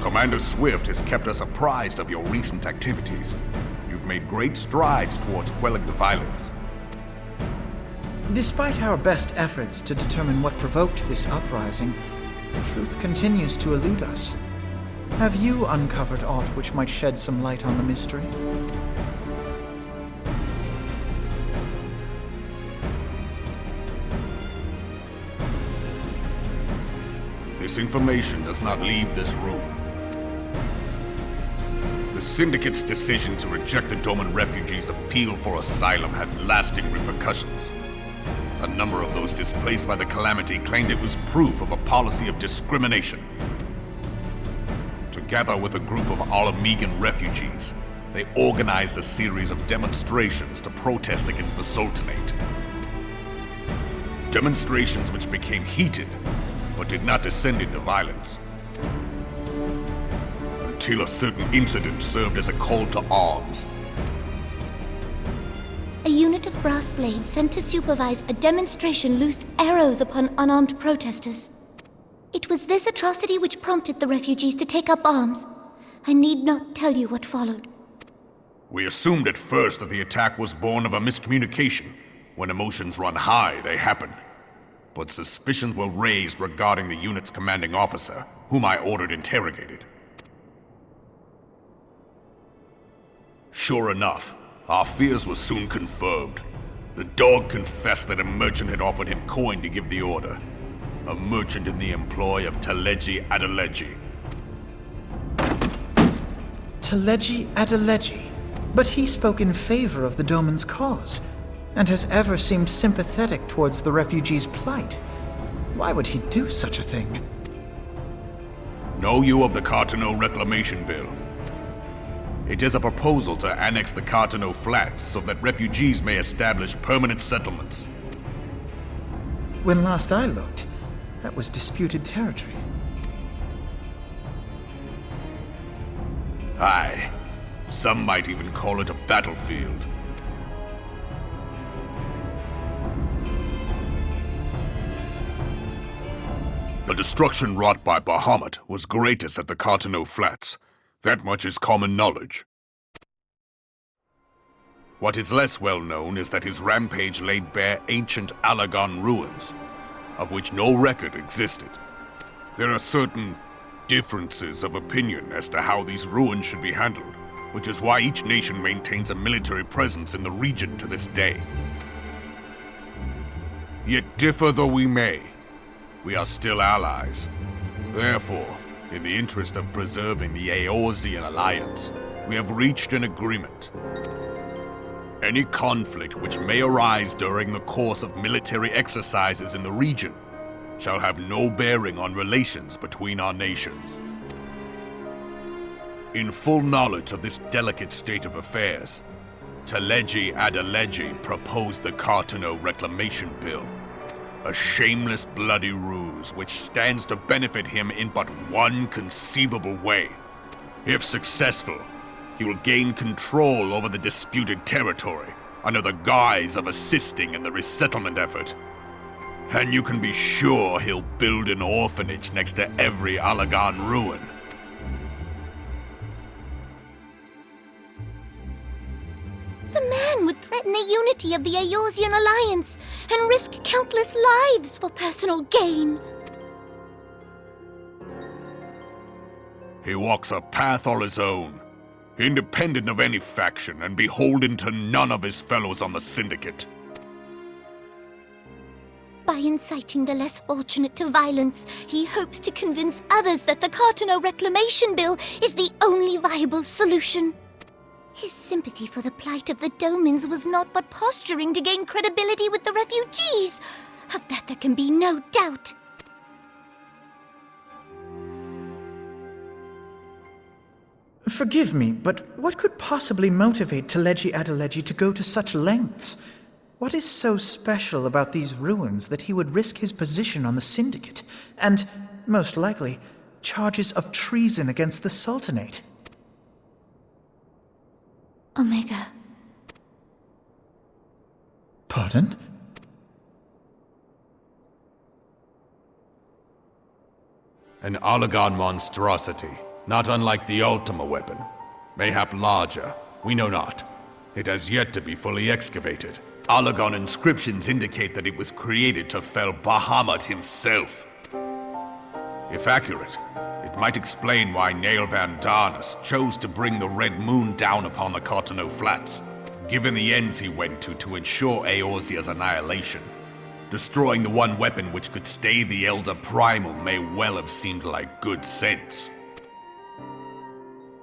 Commander Swift has kept us apprised of your recent activities. You've made great strides towards quelling the violence. Despite our best efforts to determine what provoked this uprising, the truth continues to elude us. Have you uncovered aught which might shed some light on the mystery? This information does not leave this room. The Syndicate's decision to reject the Doman refugees' appeal for asylum had lasting repercussions. A number of those displaced by the calamity claimed it was proof of a policy of discrimination. Together with a group of Alamegan refugees, they organized a series of demonstrations to protest against the Sultanate. Demonstrations which became heated, but did not descend into violence. Until a certain incident served as a call to arms. A unit of brass blades sent to supervise a demonstration loosed arrows upon unarmed protesters. It was this atrocity which prompted the refugees to take up arms. I need not tell you what followed. We assumed at first that the attack was born of a miscommunication. When emotions run high, they happen. But suspicions were raised regarding the unit's commanding officer, whom I ordered interrogated. Sure enough, our fears were soon confirmed. The dog confessed that a merchant had offered him coin to give the order. A merchant in the employ of Teleji Adeleji. Teleji Adeleji? But he spoke in favor of the Doman's cause, and has ever seemed sympathetic towards the refugees' plight. Why would he do such a thing? Know you of the Cartano Reclamation Bill? It is a proposal to annex the Cartano Flats so that refugees may establish permanent settlements. When last I looked, that was disputed territory. Aye. Some might even call it a battlefield. The destruction wrought by Bahamut was greatest at the Cartano Flats. That much is common knowledge. What is less well known is that his rampage laid bare ancient Alagon ruins, of which no record existed. There are certain differences of opinion as to how these ruins should be handled, which is why each nation maintains a military presence in the region to this day. Yet differ though we may, we are still allies. Therefore, in the interest of preserving the Eorzean alliance, we have reached an agreement. Any conflict which may arise during the course of military exercises in the region shall have no bearing on relations between our nations. In full knowledge of this delicate state of affairs, Teleji Adeleji proposed the Cartano Reclamation Bill. A shameless bloody ruse which stands to benefit him in but one conceivable way. If successful, he will gain control over the disputed territory under the guise of assisting in the resettlement effort. And you can be sure he'll build an orphanage next to every Alagon ruin. The man would threaten the unity of the Eorzean alliance and risk countless lives for personal gain. He walks a path all his own, independent of any faction and beholden to none of his fellows on the Syndicate. By inciting the less fortunate to violence, he hopes to convince others that the Cartano Reclamation Bill is the only viable solution. His sympathy for the plight of the Domans was not but posturing to gain credibility with the refugees. Of that there can be no doubt. Forgive me, but what could possibly motivate Teleji Adeleji to go to such lengths? What is so special about these ruins that he would risk his position on the Syndicate, and, most likely, charges of treason against the Sultanate? Omega. Pardon? An Alagon monstrosity, Not unlike the Ultima weapon. Mayhap larger, we know not. It has yet to be fully excavated. Allagan inscriptions indicate that it was created to fell Bahamut himself. If accurate, it might explain why Nail Van Darnus chose to bring the Red Moon down upon the Cartano Flats, given the ends he went to ensure Eorzea's annihilation. Destroying the one weapon which could stay the Elder Primal may well have seemed like good sense.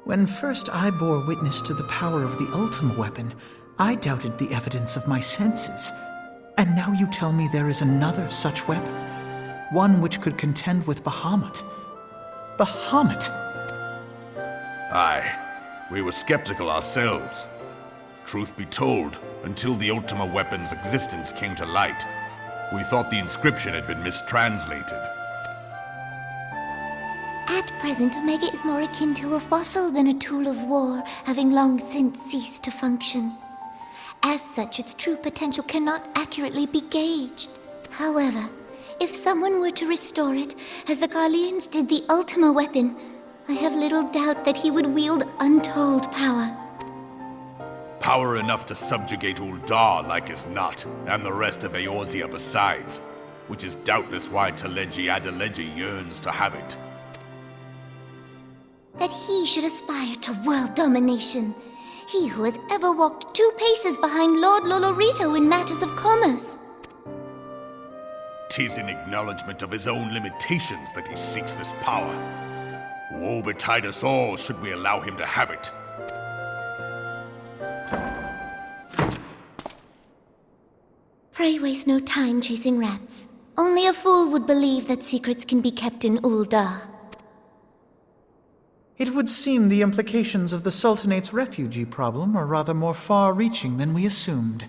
When first I bore witness to the power of the Ultima weapon, I doubted the evidence of my senses. And now you tell me there is another such weapon, one which could contend with Bahamut. Bahamut! Aye, we were skeptical ourselves. Truth be told, until the Ultima weapon's existence came to light, we thought the inscription had been mistranslated. At present, Omega is more akin to a fossil than a tool of war, having long since ceased to function. As such, its true potential cannot accurately be gauged. However, if someone were to restore it, as the Garleans did the Ultima weapon, I have little doubt that he would wield untold power. Power enough to subjugate Uldar like as not, and the rest of Eorzea besides, which is doubtless why Teleji Adeleji yearns to have it. That he should aspire to world domination. He who has ever walked 2 paces behind Lord Lolorito in matters of commerce. 'Tis in acknowledgement of his own limitations that he seeks this power. Woe betide us all should we allow him to have it. Pray waste no time chasing rats. Only a fool would believe that secrets can be kept in Uldar. It would seem the implications of the Sultanate's refugee problem are rather more far-reaching than we assumed.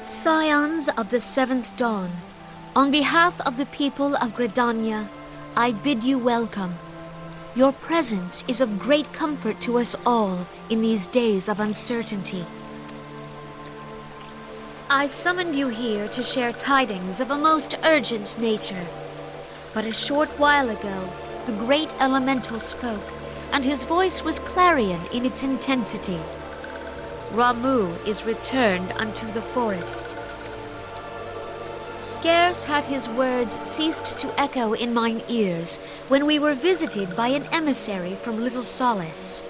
Scions of the Seventh Dawn, on behalf of the people of Gridania, I bid you welcome. Your presence is of great comfort to us all in these days of uncertainty. I summoned you here to share tidings of a most urgent nature. But a short while ago, the great elemental spoke, and his voice was clarion in its intensity. Ramuh is returned unto the forest. Scarce had his words ceased to echo in mine ears when we were visited by an emissary from Little Solace.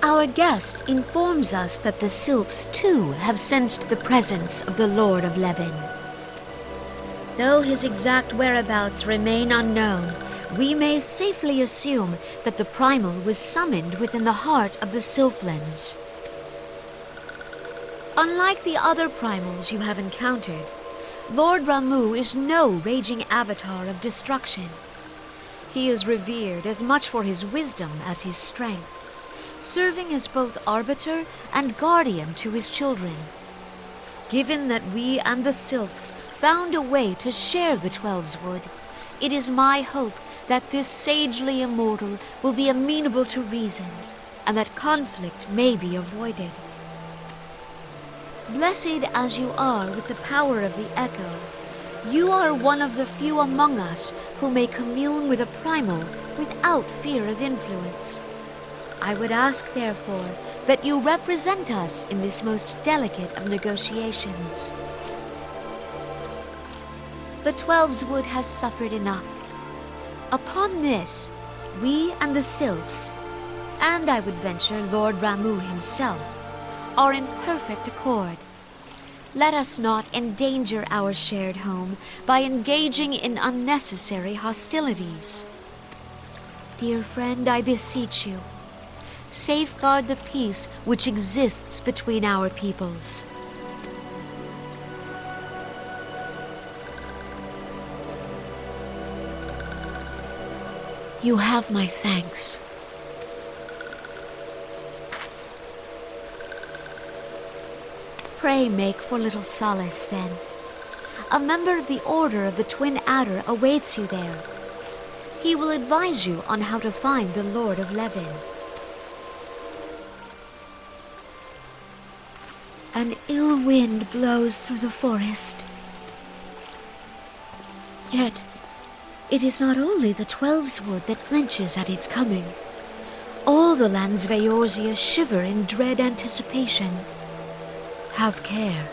Our guest informs us that the sylphs too have sensed the presence of the Lord of Levin. Though his exact whereabouts remain unknown, we may safely assume that the primal was summoned within the heart of the Sylphlands. Unlike the other primals you have encountered, Lord Ramuh is no raging avatar of destruction. He is revered as much for his wisdom as his strength, serving as both arbiter and guardian to his children. Given that we and the Sylphs found a way to share the Twelves Wood, it is my hope that this sagely immortal will be amenable to reason, and that conflict may be avoided. Blessed as you are with the power of the Echo, you are one of the few among us who may commune with a primal without fear of influence. I would ask, therefore, that you represent us in this most delicate of negotiations. The Twelves Wood has suffered enough. Upon this, we and the Sylphs, and I would venture Lord Ramuh himself, are in perfect accord. Let us not endanger our shared home by engaging in unnecessary hostilities. Dear friend, I beseech you, safeguard the peace which exists between our peoples. You have my thanks. Pray make for little solace, then. A member of the Order of the Twin Adder awaits you there. He will advise you on how to find the Lord of Levin. An ill wind blows through the forest. Yet, it is not only the Twelve's Wood that flinches at its coming. All the lands of Eorzea shiver in dread anticipation. Have care.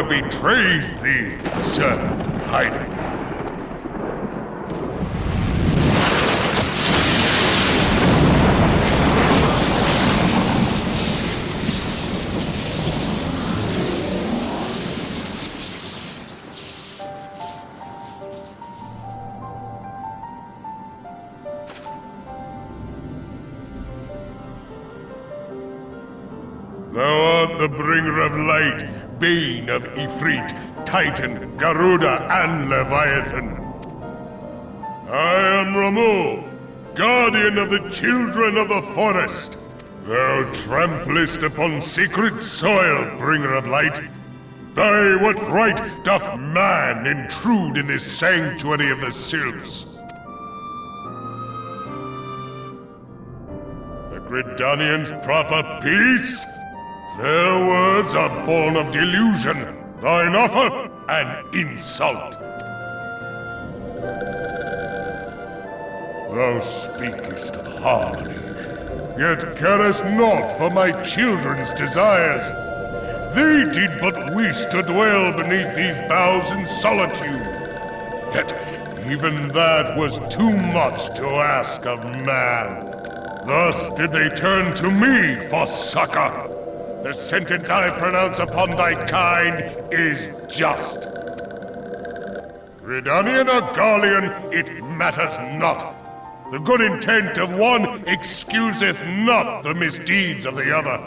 whoever betrays thee, servant of hiding. Thou art the bringer of light, bane of Ifrit, Titan, Garuda, and Leviathan. I am Ramu, guardian of the children of the forest. Thou tramplest upon sacred soil, bringer of light. By what right doth man intrude in this sanctuary of the sylphs? The Gridanians proffer peace? Their words are born of delusion, thine offer an insult. Thou speakest of harmony, yet carest naught for my children's desires. They did but wish to dwell beneath these boughs in solitude. Yet even that was too much to ask of man. Thus did they turn to me for succor. The sentence I pronounce upon thy kind is just. Gridanian or Garlean, it matters not. The good intent of one excuseth not the misdeeds of the other.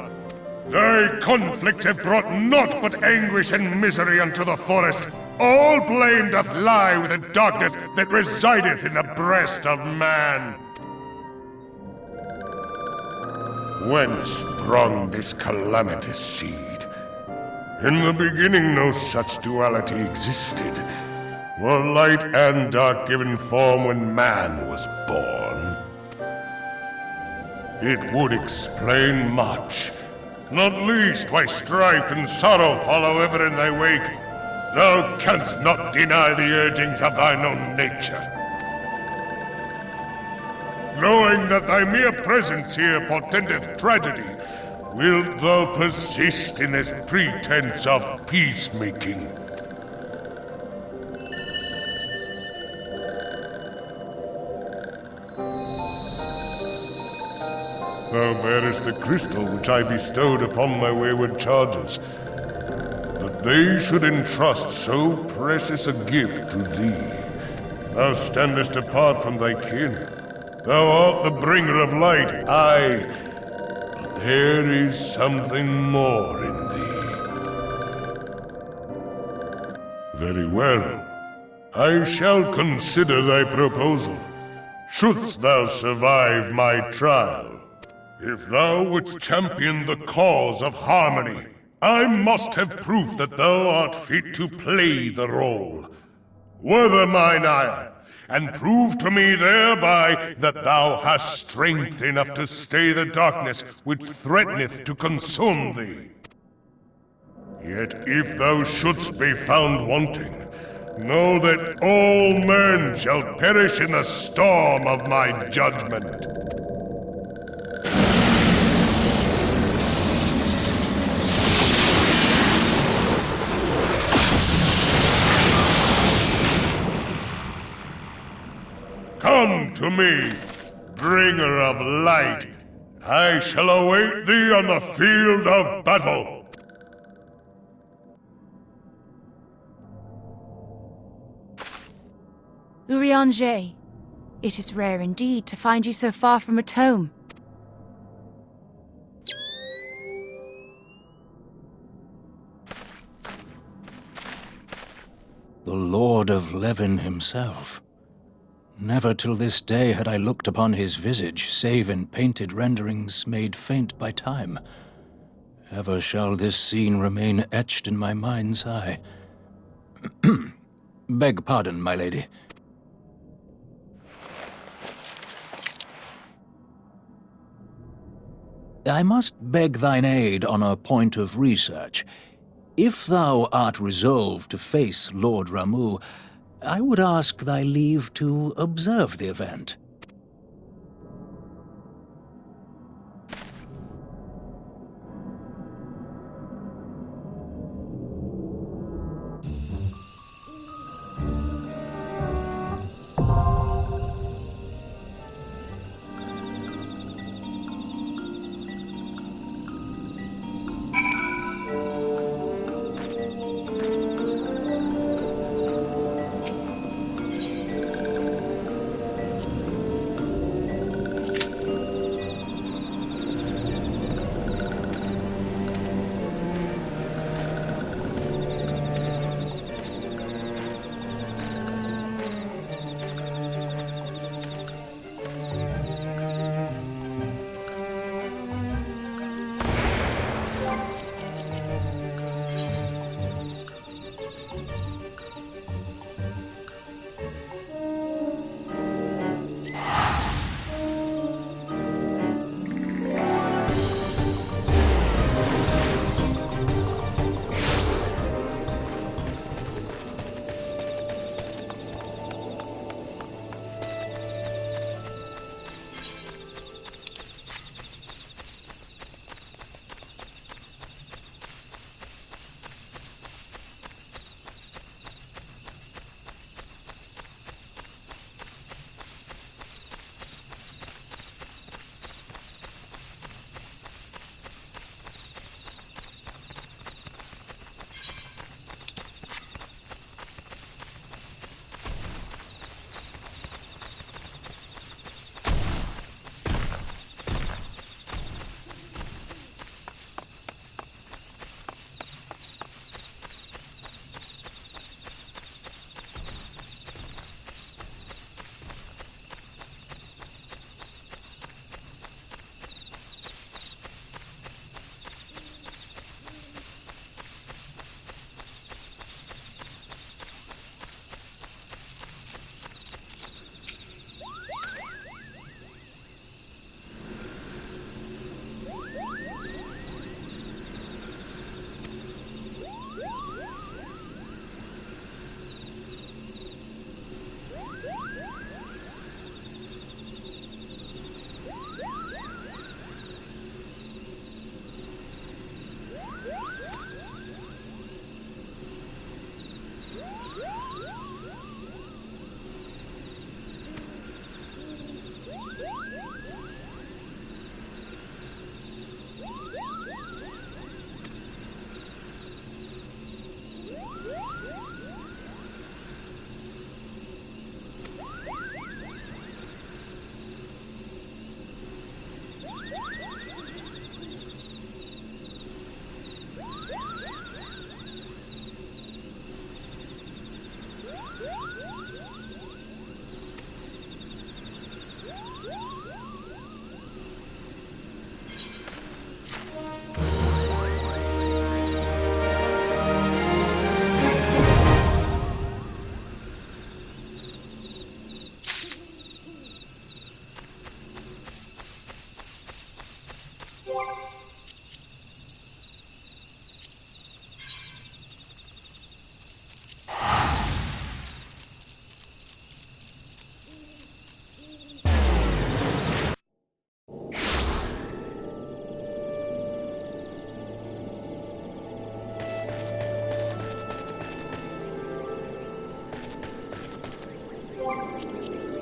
Thy conflicts have brought naught but anguish and misery unto the forest. All blame doth lie with the darkness that resideth in the breast of man. Whence sprung this calamitous seed? In the beginning no such duality existed. Were light and dark given form when man was born? It would explain much, not least why strife and sorrow follow ever in thy wake. Thou canst not deny the urgings of thine own nature. Knowing that thy mere presence here portendeth tragedy, wilt thou persist in this pretense of peacemaking? Thou bearest the crystal which I bestowed upon my wayward charges. That they should entrust so precious a gift to thee. Thou standest apart from thy kin. Thou art the bringer of light, aye, but there is something more in thee. Very well. I shall consider thy proposal, shouldst thou survive my trial. If thou wouldst champion the cause of harmony, I must have proof that thou art fit to play the role. Wither mine ire, and prove to me thereby that thou hast strength enough to stay the darkness which threateneth to consume thee. Yet if thou shouldst be found wanting, know that all men shall perish in the storm of my judgment. Come to me, bringer of light. I shall await thee on the field of battle. Urianger, it is rare indeed to find you so far from a tome. The Lord of Levin himself. Never till this day had I looked upon his visage, save in painted renderings made faint by time. Ever shall this scene remain etched in my mind's eye. Beg pardon, my lady. I must beg thine aid on a point of research. If thou art resolved to face Lord Ramu, I would ask thy leave to observe the event. you